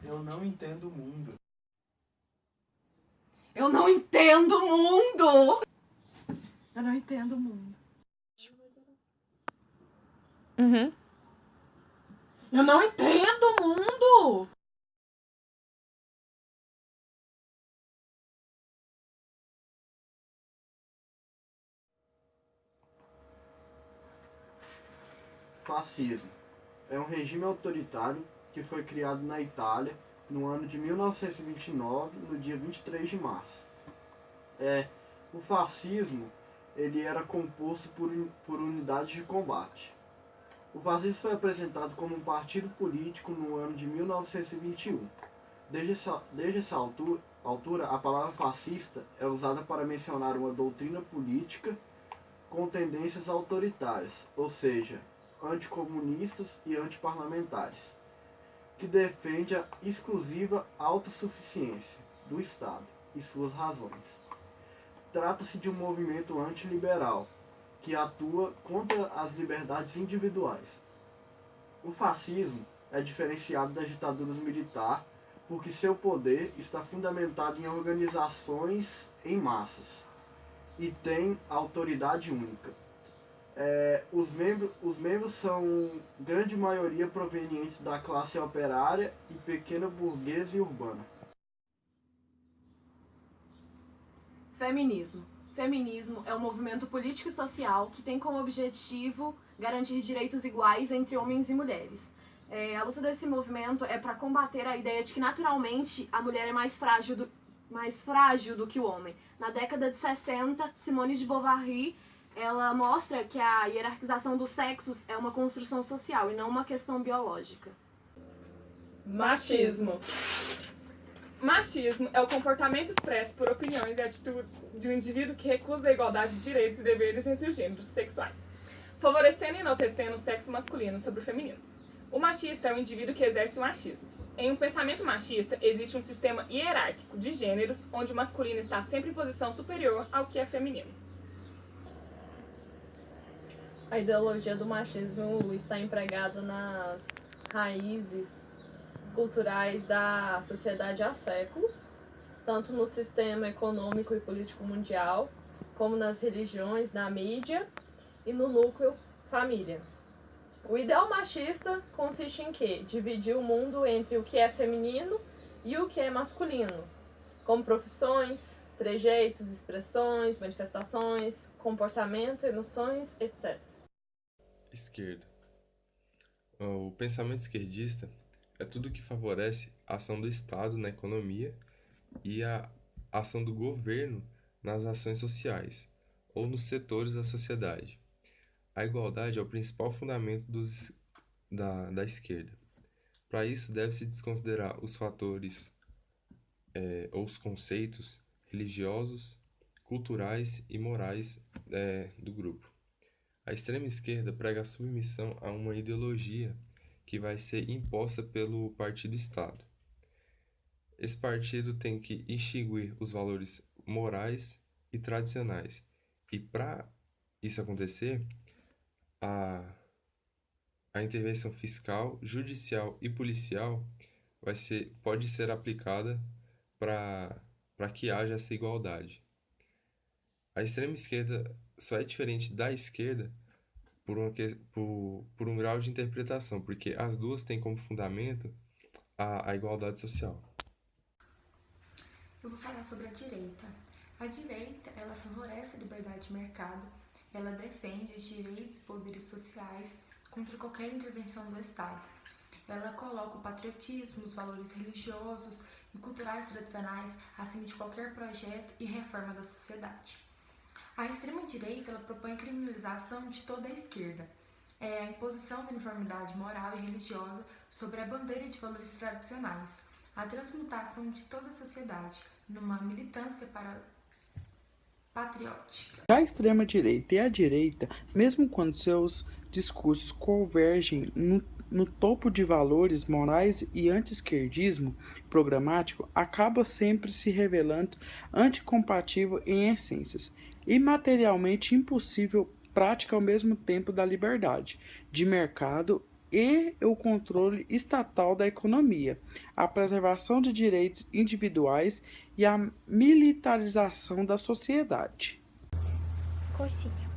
Eu não entendo o mundo. Eu não entendo o mundo! Eu não entendo o mundo. Uhum. Eu não entendo o mundo! Fascismo é um regime autoritário que foi criado na Itália no ano de 1929, no dia 23 de março. O fascismo ele era composto por unidades de combate. O fascismo foi apresentado como um partido político no ano de 1921. Desde essa altura, a palavra fascista é usada para mencionar uma doutrina política com tendências autoritárias, ou seja, anticomunistas e antiparlamentares, que defende a exclusiva autossuficiência do Estado e suas razões. Trata-se de um movimento antiliberal, que atua contra as liberdades individuais. O fascismo é diferenciado da ditadura militar porque seu poder está fundamentado em organizações em massas e tem autoridade única. Os membros são, grande maioria, provenientes da classe operária e pequena burguesa e urbana. Feminismo. Feminismo é um movimento político e social que tem como objetivo garantir direitos iguais entre homens e mulheres. A luta desse movimento é para combater a ideia de que naturalmente a mulher é mais frágil do que o homem. Na década de 60, Simone de Beauvoir ela mostra que a hierarquização dos sexos é uma construção social e não uma questão biológica. Machismo. Machismo é o comportamento expresso por opiniões e atitudes de um indivíduo que recusa a igualdade de direitos e deveres entre os gêneros sexuais, favorecendo e enaltecendo o sexo masculino sobre o feminino. O machista é o indivíduo que exerce o machismo. Em um pensamento machista, existe um sistema hierárquico de gêneros, onde o masculino está sempre em posição superior ao que é feminino. A ideologia do machismo está empregada nas raízes culturais da sociedade há séculos, tanto no sistema econômico e político mundial, como nas religiões, na mídia e no núcleo família. O ideal machista consiste em quê? Dividir o mundo entre o que é feminino e o que é masculino, como profissões, trejeitos, expressões, manifestações, comportamento, emoções, etc. Esquerda. O pensamento esquerdista é tudo que favorece a ação do Estado na economia e a ação do governo nas ações sociais ou nos setores da sociedade. A igualdade é o principal fundamento da esquerda. Para isso, deve-se desconsiderar os fatores ou os conceitos religiosos, culturais e morais do grupo. A extrema esquerda prega a submissão a uma ideologia que vai ser imposta pelo partido-estado. Esse partido tem que extinguir os valores morais e tradicionais. E para isso acontecer, a intervenção fiscal, judicial e policial pode ser aplicada para que haja essa igualdade. A extrema esquerda só é diferente da esquerda por um grau de interpretação, porque as duas têm como fundamento a igualdade social. Eu vou falar sobre a direita. A direita, ela favorece a liberdade de mercado, ela defende os direitos e poderes sociais contra qualquer intervenção do Estado. Ela coloca o patriotismo, os valores religiosos e culturais tradicionais acima de qualquer projeto e reforma da sociedade. A extrema-direita ela propõe a criminalização de toda a esquerda, a imposição da uniformidade moral e religiosa sobre a bandeira de valores tradicionais, a transmutação de toda a sociedade numa militância patriótica. Já a extrema-direita e a direita, mesmo quando seus discursos convergem no topo de valores morais e anti-esquerdismo programático, acaba sempre se revelando anticompatível em essências e materialmente impossível prática ao mesmo tempo da liberdade de mercado e o controle estatal da economia, a preservação de direitos individuais e a militarização da sociedade. Coxinha.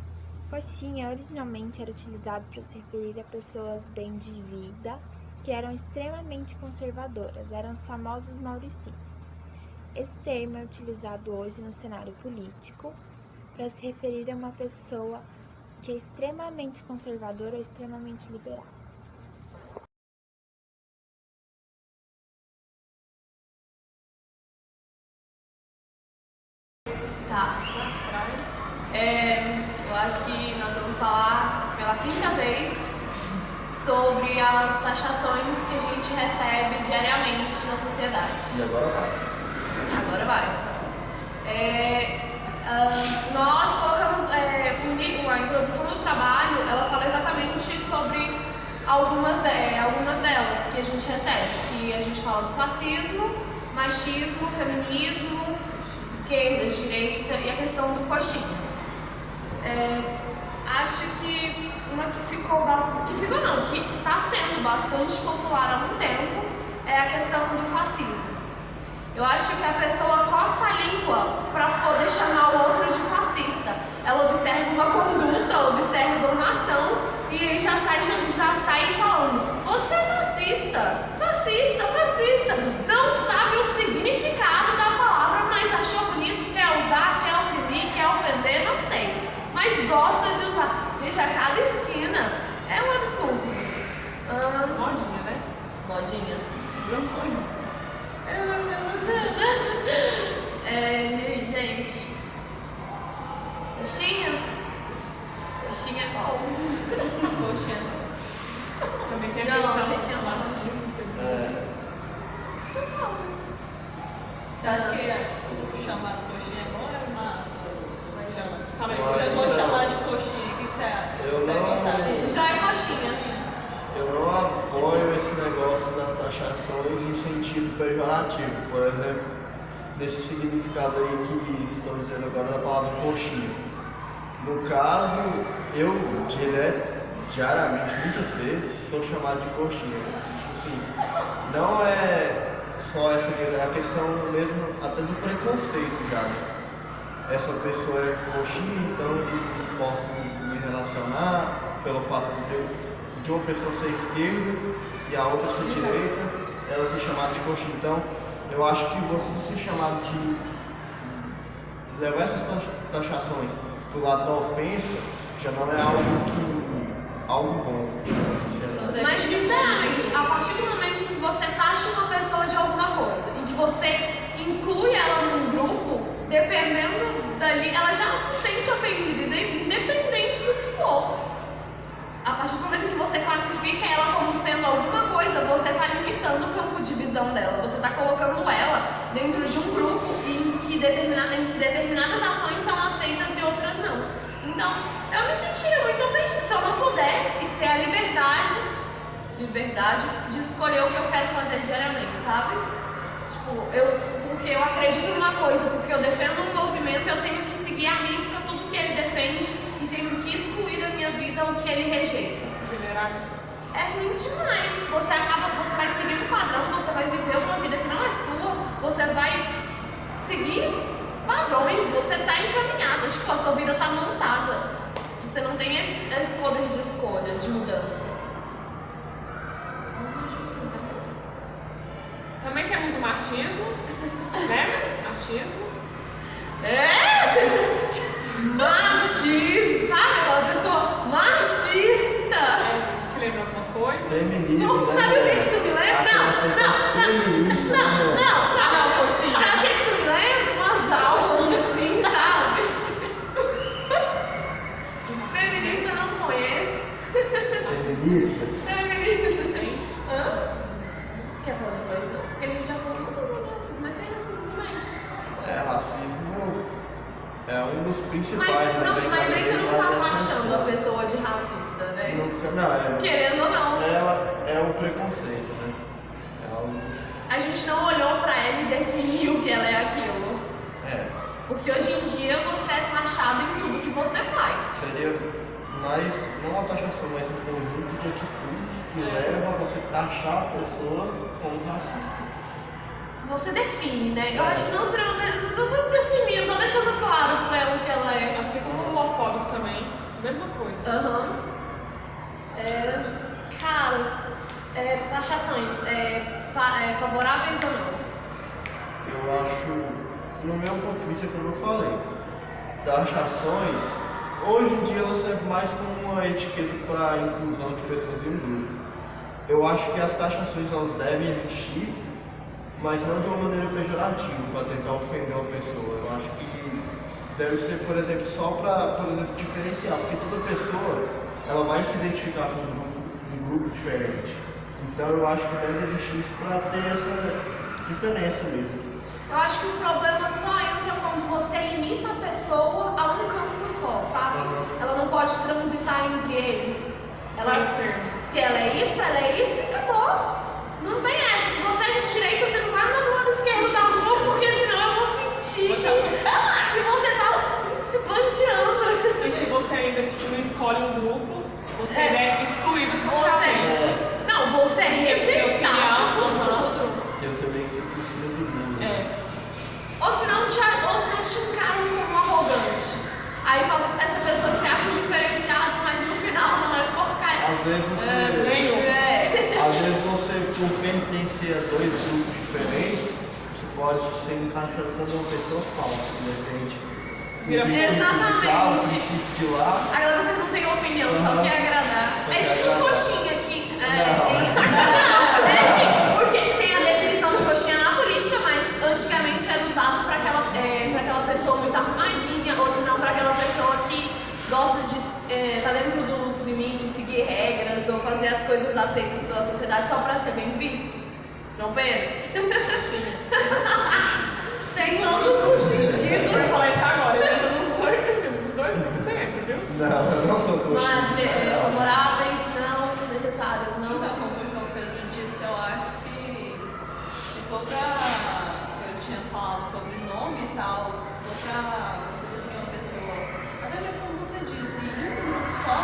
Coxinha originalmente era utilizado para se referir a pessoas bem de vida que eram extremamente conservadoras, eram os famosos mauricinhos. Esse termo é utilizado hoje no cenário político para se referir a uma pessoa que é extremamente conservadora ou extremamente liberal. Tá. Eu acho que nós vamos falar pela quinta vez sobre as taxações que a gente recebe diariamente na sociedade. E agora vai. Agora vai. Nós colocamos a introdução do trabalho, ela fala exatamente sobre algumas delas que a gente recebe, que a gente fala do fascismo, machismo, feminismo, esquerda, direita e a questão do coxinha. Acho que uma que está sendo bastante popular há muito tempo é a questão do fascismo. Eu acho que a pessoa coça a língua para poder chamar o outro de fascista. Ela observa uma conduta, observa uma ação e aí já sai falando: você é fascista, fascista, fascista. Não sabe o significado da palavra, mas achou bonito, quer usar, quer oprimir, quer ofender, não sei. Mas gosta de usar. Gente, a cada esquina é um absurdo. Modinha, né? Modinha. Modinha. Gente, coxinha é bom. Coxinha. Também tem a Não, questão vocês tinham Total. Você acha que o chamado coxinha é bom ou é massa? Vocês vão chamar de coxinha, o que você acha? Eu Você não- gostaria? Já é coxinha. Eu não apoio esse negócio das taxações em sentido pejorativo, por exemplo, nesse significado aí que estão dizendo agora da palavra coxinha. No caso, eu diariamente, muitas vezes, sou chamado de coxinha. Assim, não é só essa questão, é a questão mesmo até do preconceito já, né? Essa pessoa é coxinha, então eu não posso me relacionar pelo fato de uma pessoa ser esquerda e a outra ser direita, ela ser chamada de coxinha. Então, eu acho que você ser chamado de levar essas taxações pro lado da ofensa já não é algo bom na sociedade. Mas, sinceramente, a partir do momento que você taxa uma pessoa de alguma coisa e que você inclui ela num grupo, dependendo dali, ela já se sente ofendida, independente do que for. A partir do momento que você classifica ela como sendo alguma coisa, você está limitando o campo de visão dela. Você está colocando ela dentro de um grupo em que determinadas ações são aceitas e outras não. Então, eu me sentiria muito ofendida se eu não pudesse ter a liberdade de escolher o que eu quero fazer diariamente, sabe? Porque eu acredito numa coisa, porque eu defendo um movimento, eu tenho que seguir à risca tudo que ele defende e tenho que excluir da minha vida o que ele rejeita. É ruim demais. Você vai seguir um padrão, você vai viver uma vida que não é sua, você vai seguir padrões, você está encaminhada, a sua vida está montada. Você não tem esse poder de escolha, de mudança. Também temos o machismo, né? Machismo. Machismo, sabe? Aquela pessoa machista. Te lembra alguma coisa? Feminismo, Não, né? sabe o que isso me lembra? Feminista, Não, coxinha. Sabe o que isso me lembra? Umas aulas assim, sabe? Feminista eu não conheço. Feminista? Feminista. Quer falar mais não? Porque a gente já falou muito sobre racismo, mas tem racismo também. Racismo é um dos principais. Mas aí você não tá taxando a pessoa de racista, né? Não, Querendo ou não. É um preconceito, né? É algo. A gente não olhou pra ela e definiu que ela é aquilo. É. Porque hoje em dia você é taxado em tudo que você faz. Seria mas não a taxação, mas um conjunto de atitudes que levam a você taxar a pessoa como racista. Você define, né? Eu acho que não seria uma tô definindo, tô deixando claro pra ela o que ela é. Assim como o homofóbico também, mesma coisa. Aham. Cara, taxações, favoráveis ou não? Eu acho, no meu ponto de vista, como eu falei, taxações, hoje em dia ela serve mais como uma etiqueta para a inclusão de pessoas em um grupo. Eu acho que as taxações elas devem existir, mas não de uma maneira pejorativa, para tentar ofender uma pessoa. Eu acho que deve ser, por exemplo, só para, por exemplo, diferenciar, porque toda pessoa ela vai se identificar com um grupo diferente. Então eu acho que deve existir isso para ter essa diferença mesmo. Eu acho que o problema só entra quando você limita a pessoa a um campo só, sabe? Ela não pode transitar entre eles. Se ela é isso e acabou. Não tem essa. Se você é de direita, você não vai andar do lado esquerdo da rua, porque senão eu vou sentir que você tá se bandeando. E se você ainda não escolhe um grupo, você é excluído socialmente. Não, você é rejeitado por outro. Porque você meio que fica em cima do mundo. Ou senão te encaram como arrogante. Aí fala, essa pessoa se acha diferenciada, mas no final não é porcaria. Às vezes você, por pertencer a dois grupos diferentes, você pode ser encaixado como uma pessoa falsa, de repente. Exatamente. De lá. Agora você não tem opinião, só quer agradar. É tipo um coxinha aqui. Porque tem a definição de coxinha na política, mas antigamente era usado para aquela pessoa muito arrumadinha, ou se não para aquela pessoa que gosta de tá dentro dos limites, seguir regras ou fazer as coisas aceitas pela sociedade só para ser bem visto. João Pedro? Sim. Sem todo sentido. Eu vou falar isso agora, eu entro nos dois sentidos, nos dois grupos você entra, viu? Não, eu não sou coxinha. Favoráveis, não necessários, não. Então, como o João Pedro disse, eu acho que se for pra. Eu tinha falado sobre nome e tal, se for pra você definir uma pessoa, até mesmo como você disse, em um grupo só.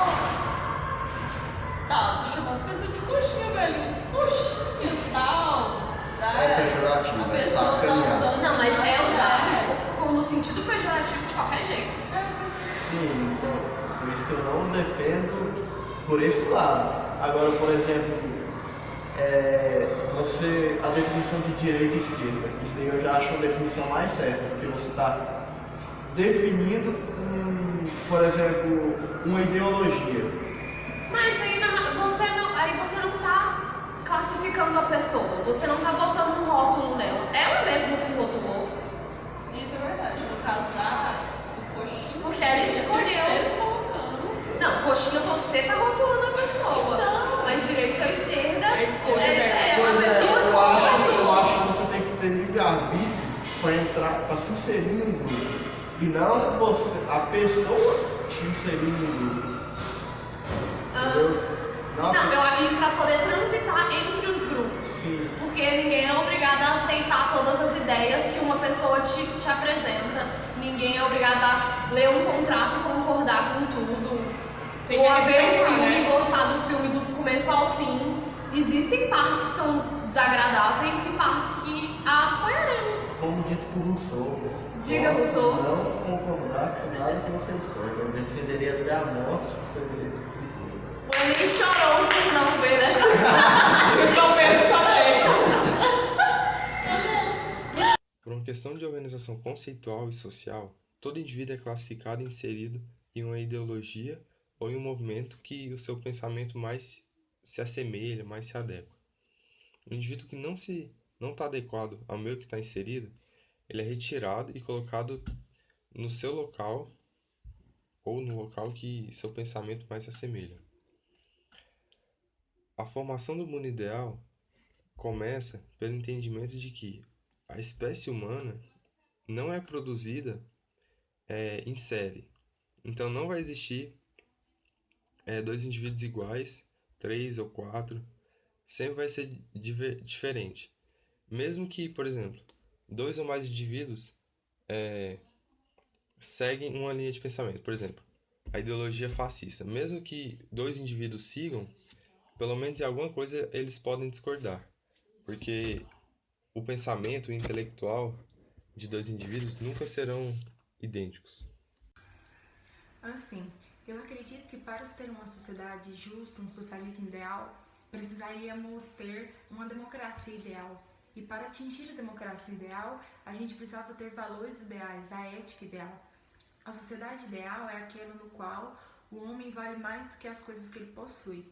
Tá, tô chamando a pessoa de coxinha, velho. Coxinha e tal. É pejorativo, a pessoa tá mudando. Não, mas é usado no sentido pejorativo de qualquer jeito. Sim, então, por isso que eu não defendo por esse lado. Agora, por exemplo, a definição de direita e esquerda, isso daí eu já acho uma definição mais certa, porque você está definindo, por exemplo, uma ideologia. Mas aí você não está classificando a pessoa, você não está botando um rótulo nela. Ela mesma se rotulou. Isso é verdade. No caso do coxinha, porque ela escolheu. Colocando. Não, coxinha você tá rotulando a pessoa. Então, mas direita ou esquerda é escolha eu acho que você tem que ter livre-arbítrio para entrar, para se inserir em um grupo. E não a pessoa te inserir em um grupo. Entendeu? E para poder transitar entre os grupos. Sim. Porque ninguém é obrigado a aceitar todas as ideias que uma pessoa te apresenta. Ninguém é obrigado a ler um contrato e concordar com tudo. Ou a ver um filme e gostar do filme do começo ao fim. Existem partes que são desagradáveis e partes que apoiaremos. Como dito por Rousseau. Diga, Rousseau. Não concordar com nada que você disser. Eu defenderia até a morte o seu direito de dizer. O Enem chorou por não ver essa O João Pedro também. Por uma questão de organização conceitual e social, todo indivíduo é classificado e inserido em uma ideologia ou em um movimento que o seu pensamento mais se assemelha, mais se adequa. O indivíduo que não está adequado ao meio que está inserido, ele é retirado e colocado no seu local ou no local que seu pensamento mais se assemelha. A formação do mundo ideal começa pelo entendimento de que a espécie humana não é produzida em série. Então não vai existir dois indivíduos iguais, 3 ou 4, sempre vai ser diferente. Mesmo que, por exemplo, 2 ou mais indivíduos seguem uma linha de pensamento. Por exemplo, a ideologia fascista. Mesmo que dois indivíduos sigam, pelo menos em alguma coisa eles podem discordar. Porque o pensamento intelectual de dois indivíduos nunca serão idênticos. Assim, eu acredito que para se ter uma sociedade justa, um socialismo ideal, precisaríamos ter uma democracia ideal. E para atingir a democracia ideal, a gente precisava ter valores ideais, a ética ideal. A sociedade ideal é aquela no qual o homem vale mais do que as coisas que ele possui.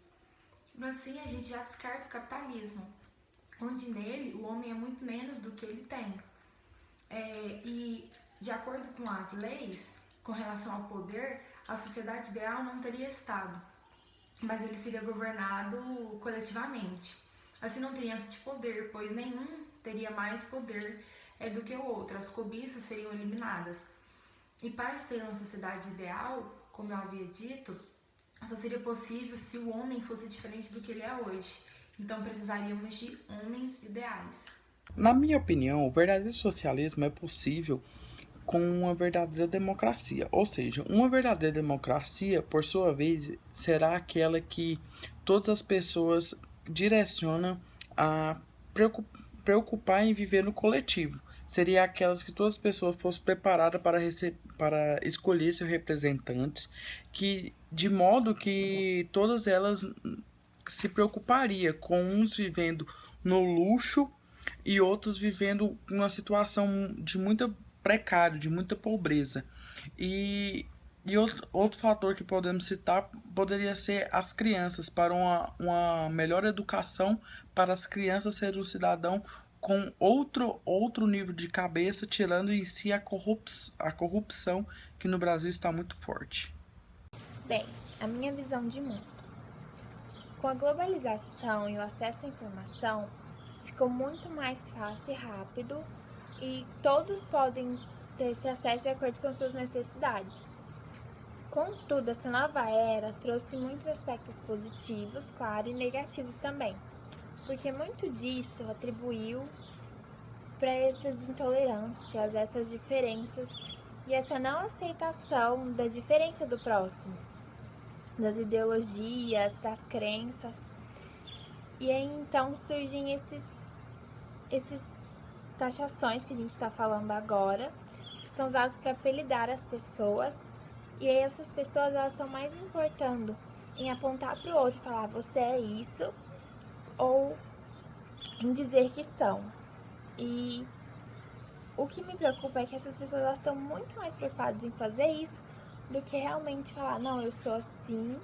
Mas assim a gente já descarta o capitalismo, onde nele o homem é muito menos do que ele tem. E de acordo com as leis, com relação ao poder, a sociedade ideal não teria Estado, mas ele seria governado coletivamente. Assim não teria ânsia de poder, pois nenhum teria mais poder do que o outro. As cobiças seriam eliminadas. E para se ter uma sociedade ideal, como eu havia dito, só seria possível se o homem fosse diferente do que ele é hoje. Então precisaríamos de homens ideais. Na minha opinião, o verdadeiro socialismo é possível com uma verdadeira democracia. Ou seja, uma verdadeira democracia, por sua vez, será aquela que todas as pessoas direcionam a preocupar em viver no coletivo. Seria aquelas que todas as pessoas fossem preparadas para escolher seus representantes, de modo que todas elas se preocupariam com uns vivendo no luxo e outros vivendo uma situação de muita precário, de muita pobreza. E outro fator que podemos citar poderia ser as crianças, para uma melhor educação, para as crianças serem um cidadão com outro nível de cabeça, tirando em si a corrupção que no Brasil está muito forte. Bem, a minha visão de mundo. Com a globalização e o acesso à informação, ficou muito mais fácil e rápido e todos podem ter esse acesso de acordo com suas necessidades. Contudo, essa nova era trouxe muitos aspectos positivos, claro, e negativos também, porque muito disso atribuiu para essas intolerâncias, essas diferenças e essa não aceitação da diferença do próximo, das ideologias, das crenças. E aí então surgem esses taxações que a gente está falando agora, que são usados para apelidar as pessoas, e aí essas pessoas elas estão mais importando em apontar para o outro e falar você é isso, ou em dizer que são. E o que me preocupa é que essas pessoas elas estão muito mais preocupadas em fazer isso do que realmente falar, não, eu sou assim,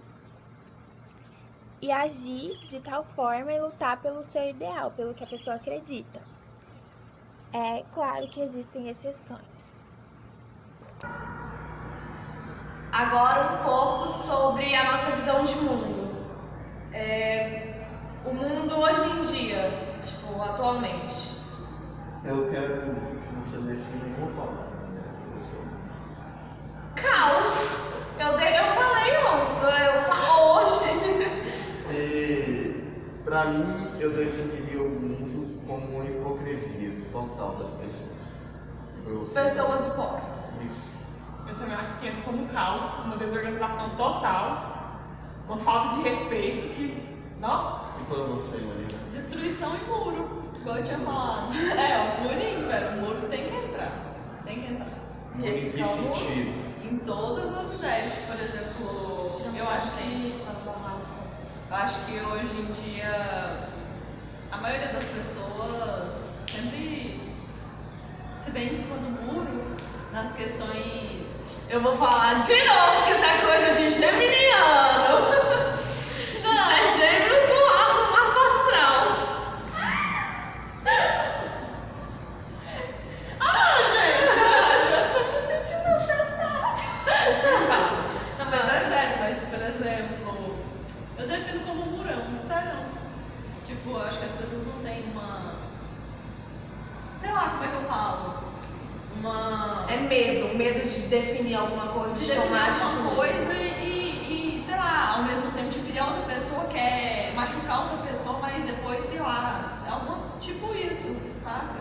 e agir de tal forma e lutar pelo seu ideal, pelo que a pessoa acredita. É claro que existem exceções. Agora um pouco sobre a nossa visão de mundo. O mundo hoje em dia, atualmente. Eu quero que você defina uma palavra, né, professor? Caos. Eu falei eu falo hoje. Pra mim, eu definiria o mundo como uma hipocrisia total das pessoas. Pessoas hipócritas. Isso. Eu também acho que entra como caos, uma desorganização total, uma falta de respeito que, nossa. E para você, Marina? Destruição e muro, igual eu tinha falado. O murinho, velho, o muro tem que entrar. Tem que entrar. Muro em que sentido? Em todas as ideias, por exemplo, eu acho que hoje em dia a maioria das pessoas sempre se vê em cima do muro nas questões. Eu vou falar de novo que isso é coisa de geminiano. Não, é gêmeos do lado do mapa astral. Eu tô me sentindo afetada. Não, mas é sério, mas por exemplo, eu defino como um murão, sério. Tipo, acho que as pessoas não têm uma. Sei lá, como é que eu falo? É medo de definir alguma coisa, de tomar alguma coisa e, sei lá, ao mesmo tempo de ferir a outra pessoa, quer machucar outra pessoa, mas depois, sei lá, é um tipo isso, saca?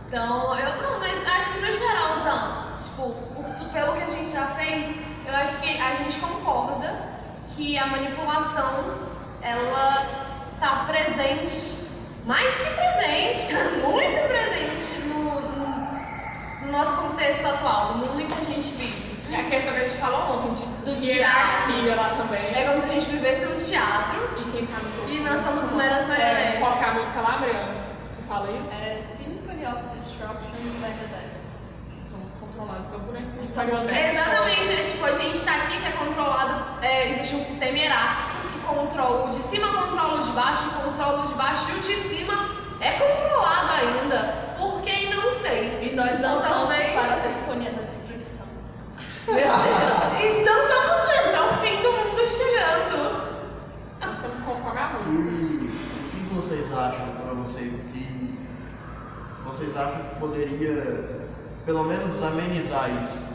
Então, eu mas acho que no geralzão, tipo, pelo que a gente já fez, eu acho que a gente concorda que a manipulação, ela tá presente, mais que presente, tá muito presente no nosso contexto atual, no mundo em que a gente vive. É a questão que a gente falou ontem, Do de hierarquia lá também. É como se a gente vivesse um teatro E quem tá no grupo. e nós somos meras marionetes. Qual que é a música lá, Briana? Tu fala isso? É Symphony of Destruction do Megadeth. Somos controlados pelo bonequinho. Exatamente, tipo, a gente tá aqui que é controlado, existe um sistema hierárquico que controla o de cima, controla o de baixo, controla o de baixo e o de cima é controlado ainda. Por quem não sei. E nós Então, dançamos também- para a Sinfonia da Destruição. Então somos mesmo, é o fim do mundo chegando. Nós estamos conforme a música. E o que vocês acham para vocês que vocês acham que poderia pelo menos amenizar isso?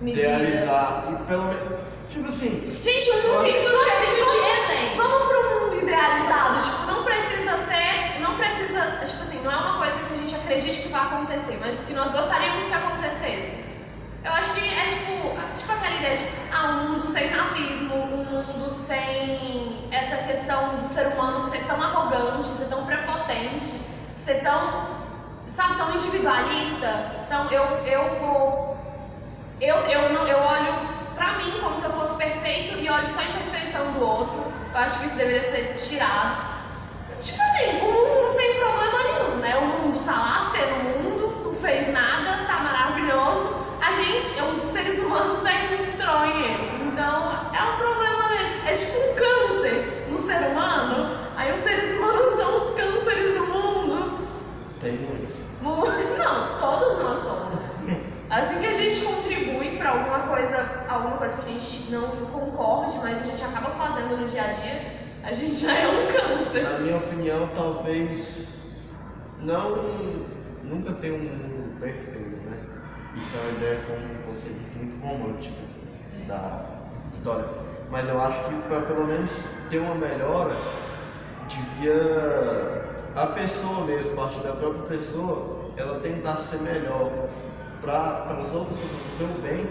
Medidas. Idealizar e pelo menos. Tipo assim. Gente, um mundo Enem. vamos pro mundo idealizado, tipo, não precisa ser, tipo assim, não é uma coisa que a gente acredite que vai acontecer, mas que nós gostaríamos que acontecesse. Eu acho que é tipo aquela ideia de um mundo sem racismo, um mundo sem essa questão do ser humano ser tão arrogante, ser tão prepotente, ser tão, sabe, tão individualista. Então eu olho pra mim como se eu fosse perfeito e olho só a imperfeição do outro. Eu acho que isso deveria ser tirado. Tipo assim, o mundo não tem problema nenhum, né? O mundo tá lá sendo mundo, não fez nada, tá maravilhoso. A gente, os seres humanos é que destroem ele. Então, é um problema dele. É tipo um câncer no ser humano. Aí os seres humanos são os cânceres do mundo. Tem muitos. Não, todos nós somos. Assim que a gente contribui para alguma coisa que a gente não concorde, mas a gente acaba fazendo no dia a dia, a gente já é um câncer. Na minha opinião, talvez nunca ter um mundo perfeito, né? Isso é uma ideia, como você disse, muito romântica da história. Mas eu acho que para pelo menos ter uma melhora, devia a pessoa mesmo, a partir da própria pessoa, ela tentar ser melhor para as outras pessoas, fazer o bem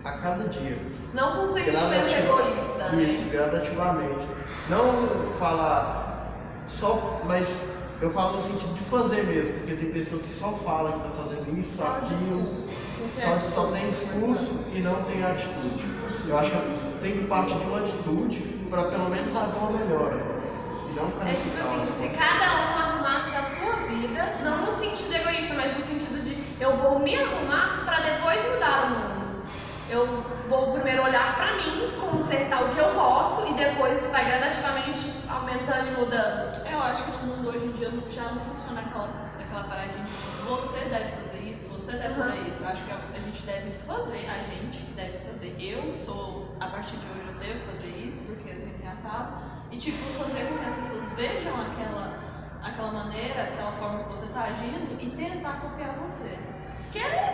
a cada dia. Não com sentimento egoísta, né? Isso, gradativamente. Não falar só, mas eu falo no sentido de fazer mesmo, porque tem pessoa que só fala que está fazendo isso, aquilo, só tem discurso e não tem atitude. Eu acho que tem que partir de uma atitude para pelo menos haver uma melhora. E não ficar nesse tipo caos. assim, se cada um arrumasse a sua vida, não no sentido egoísta, mas no sentido de eu vou me arrumar para depois mudar o mundo. Eu vou primeiro olhar para mim, consertar o que eu posso e depois vai gradativamente aumentando e mudando. Eu acho que no mundo hoje em dia já não funciona aquela paradinha de tipo, você deve fazer isso, você deve fazer isso. Eu acho que a gente deve fazer, eu sou, a partir de hoje eu devo fazer isso, porque assim, assim, assado, e tipo, fazer com que as pessoas vejam aquela maneira, aquela forma que você tá agindo e tentar copiar você.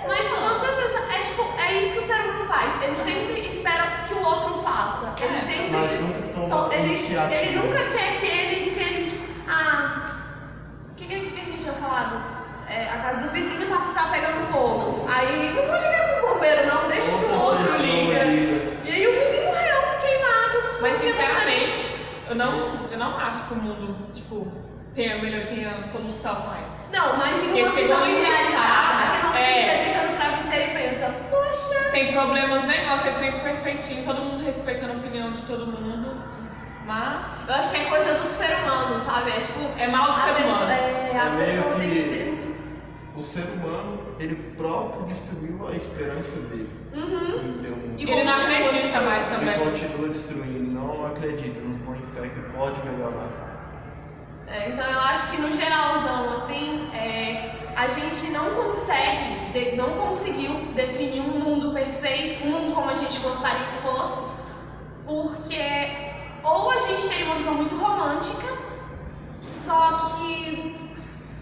Mas se você pensar, é isso que o ser humano faz. Ele sempre espera que o outro faça. Ele sempre. Mas nunca toma iniciativa. Ele nunca quer que ele tipo, o que a gente tinha falado? A casa do vizinho tá pegando fogo. Aí não vou ligar pro bombeiro, não, deixa que o outro liga. E aí o vizinho morreu queimado. Mas sinceramente, eu não acho que o mundo, tipo, tenha solução mais. Não, mas em Porque uma chegou visão em idealizada, que não é. você deita no travesseiro e pensa, poxa. Sem problemas nenhum, aquele trem perfeitinho, todo mundo respeitando a opinião de todo mundo. Mas Eu acho que é coisa do ser humano, sabe? É tipo. é mal do ser humano. É meio que o ser humano, ele próprio destruiu a esperança dele. Então, Ele não acredita mais também. ele continua destruindo, não acredita, não põe fé que pode melhorar. Então eu acho que no geralzão, assim, a gente não conseguiu definir um mundo perfeito, um mundo como a gente gostaria que fosse, porque ou a gente tem uma visão muito romântica, só que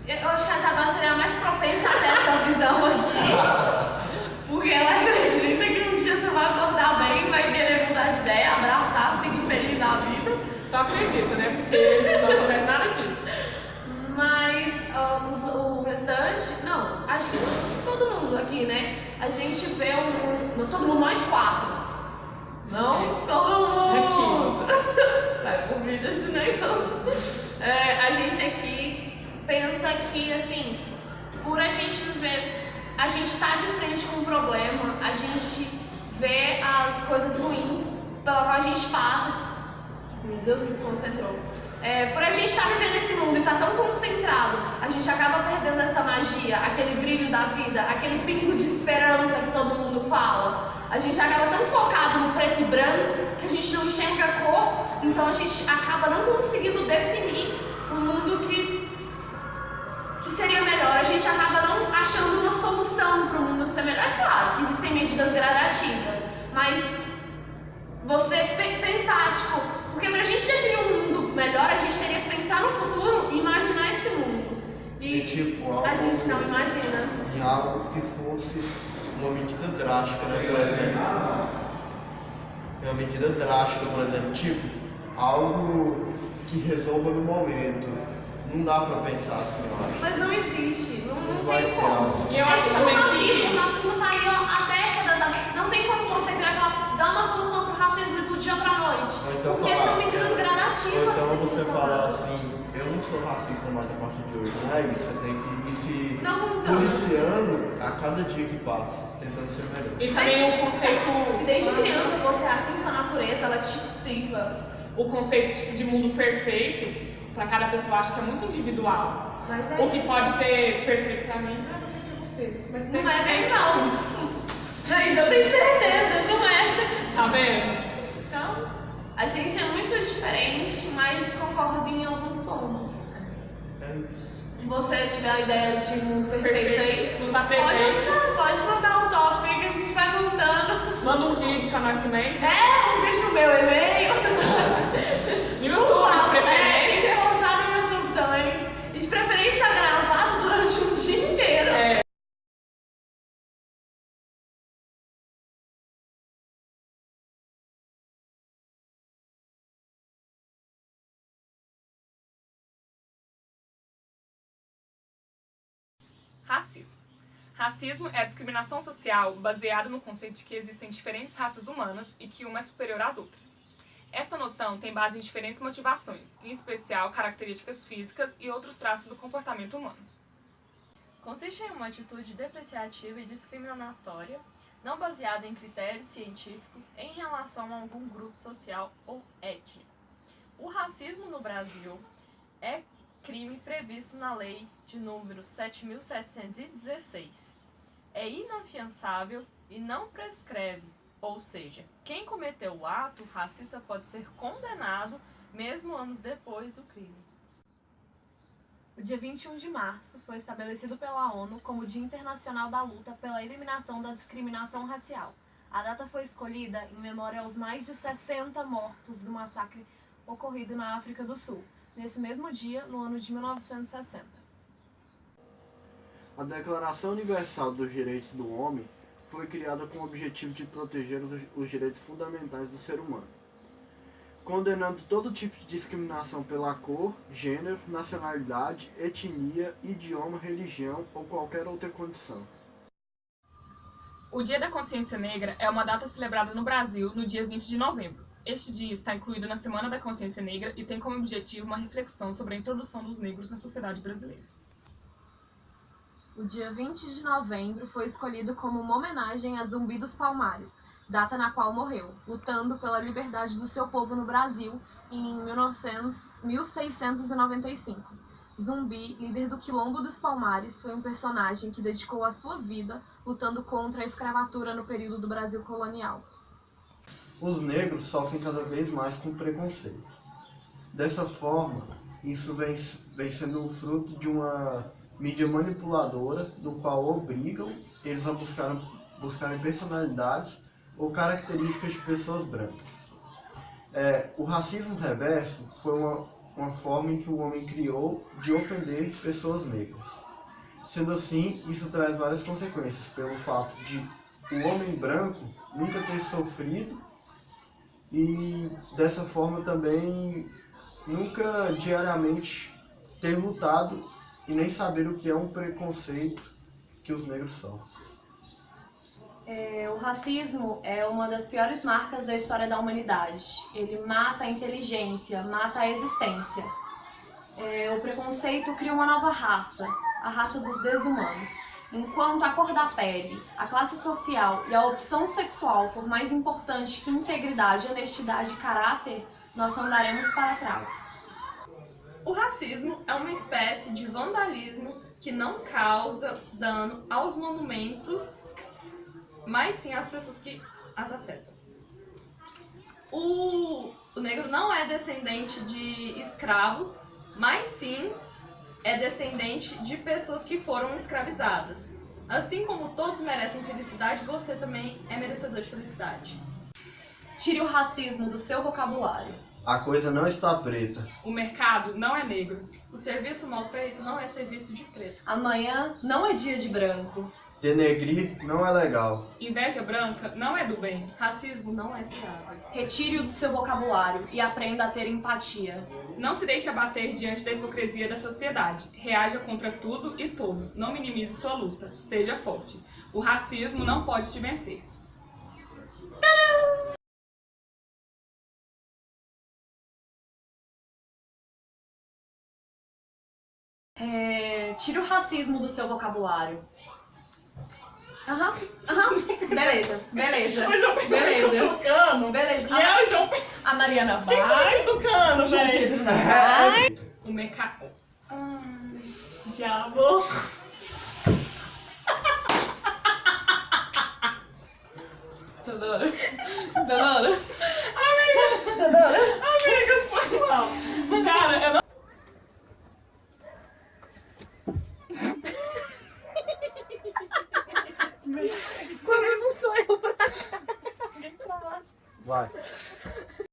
eu acho que a Isabel seria a mais propensa a ter essa visão aqui, porque ela acredita que um dia você vai acordar bem, vai querer mudar de ideia, abraçar, seguir feliz na vida. Só acredita, né? Porque não acontece nada disso. Mas o restante, não, acho que todo mundo aqui, né? A gente vê todo mundo, nós quatro. Não, todo mundo. Vai por vida esse negócio. A gente aqui pensa que, assim, por a gente viver, a gente tá de frente com um problema, a gente vê as coisas ruins pela qual a gente passa. Meu Deus, me desconcentrou. Por a gente estar vivendo esse mundo e estar tão concentrado, a gente acaba perdendo essa magia, aquele brilho da vida, aquele pingo de esperança que todo mundo fala. A gente acaba tão focado no preto e branco que a gente não enxerga a cor, então a gente acaba não conseguindo definir um mundo que seria melhor. A gente acaba não achando uma solução para o mundo ser melhor. É claro que existem medidas gradativas, mas você pensar, tipo, porque pra gente definir um mundo melhor, a gente teria que pensar no futuro e imaginar esse mundo. E tipo, a gente não imagina. De algo que fosse uma medida drástica, né? Por exemplo. Uma medida drástica, por exemplo, tipo, algo que resolva no momento. Não dá pra pensar assim, eu acho. Mas não existe, não vai tem ter como. algo. Eu acho tipo também o racismo tá aí há décadas. Não tem como você virar e falar, dar uma solução pro racismo do dia pra noite. Então, porque são medidas gradativas. Ou então você falar assim, eu não sou racista mais a partir de hoje. Não é isso, você tem que ir se policiando a cada dia que passa, tentando ser melhor. E também o conceito... Se desde criança você é assim, sua natureza, ela te priva. O conceito tipo, de mundo perfeito, pra cada pessoa, acho que é muito individual. Mas O que pode ser perfeito pra mim, não vai ser pra você. Mas não é bem não. Isso eu tenho certeza, não é. Tá vendo? Então, a gente é muito diferente, mas concorda em alguns pontos. Se você tiver a ideia de mundo perfeito aí, nos apresente. Pode mandar um tópico aí que a gente vai montando. Manda um vídeo pra nós também. Um vídeo no meu e-mail. No YouTube, de preferência. E postar no YouTube também. E de preferência gravado durante um dia inteiro. Racismo. Racismo é a discriminação social baseada no conceito de que existem diferentes raças humanas e que uma é superior às outras. Essa noção tem base em diferentes motivações, em especial características físicas e outros traços do comportamento humano. Consiste em uma atitude depreciativa e discriminatória, não baseada em critérios científicos em relação a algum grupo social ou étnico. O racismo no Brasil é crime previsto na Lei de número 7.716. É inafiançável e não prescreve, ou seja, quem cometeu o ato racista pode ser condenado mesmo anos depois do crime. O dia 21 de março foi estabelecido pela ONU como Dia Internacional da Luta pela Eliminação da Discriminação Racial. A data foi escolhida em memória aos mais de 60 mortos do massacre ocorrido na África do Sul, nesse mesmo dia, no ano de 1960. A Declaração Universal dos Direitos do Homem foi criada com o objetivo de proteger os direitos fundamentais do ser humano, condenando todo tipo de discriminação pela cor, gênero, nacionalidade, etnia, idioma, religião ou qualquer outra condição. O Dia da Consciência Negra é uma data celebrada no Brasil no dia 20 de novembro. Este dia está incluído na Semana da Consciência Negra e tem como objetivo uma reflexão sobre a introdução dos negros na sociedade brasileira. O dia 20 de novembro foi escolhido como uma homenagem a Zumbi dos Palmares, data na qual morreu, lutando pela liberdade do seu povo no Brasil em 1695. Zumbi, líder do Quilombo dos Palmares, foi um personagem que dedicou a sua vida lutando contra a escravatura no período do Brasil colonial. Os negros sofrem cada vez mais com preconceito. Dessa forma, isso vem sendo fruto de uma mídia manipuladora, no qual obrigam eles a buscarem personalidades ou características de pessoas brancas. O racismo reverso foi uma forma em que o homem criou de ofender pessoas negras. Sendo assim, isso traz várias consequências, pelo fato de o homem branco nunca ter sofrido e, dessa forma, também nunca diariamente ter lutado e nem saber o que é um preconceito que os negros sofrem. O racismo é uma das piores marcas da história da humanidade. Ele mata a inteligência, mata a existência. O preconceito cria uma nova raça, a raça dos desumanos. Enquanto a cor da pele, a classe social e a opção sexual for mais importante que integridade, honestidade e caráter, nós andaremos para trás. O racismo é uma espécie de vandalismo que não causa dano aos monumentos, mas sim às pessoas que as afetam. O negro não é descendente de escravos, mas sim é descendente de pessoas que foram escravizadas. Assim como todos merecem felicidade, você também é merecedor de felicidade. Tire o racismo do seu vocabulário. A coisa não está preta. O mercado não é negro. O serviço mal feito não é serviço de preto. Amanhã não é dia de branco. Denegrir não é legal. Inveja branca não é do bem. Racismo não é viável. Retire-o do seu vocabulário e aprenda a ter empatia. Não se deixe abater diante da hipocrisia da sociedade. Reaja contra tudo e todos. Não minimize sua luta. Seja forte. O racismo não pode te vencer. Tire o racismo do seu vocabulário. Beleza. O João Pedro Beleza. cutucando. Beleza. E é o João Pedro. A Mariana Quem está vai. cutucando, velho? Vai. O mercado. Diabo. Delora.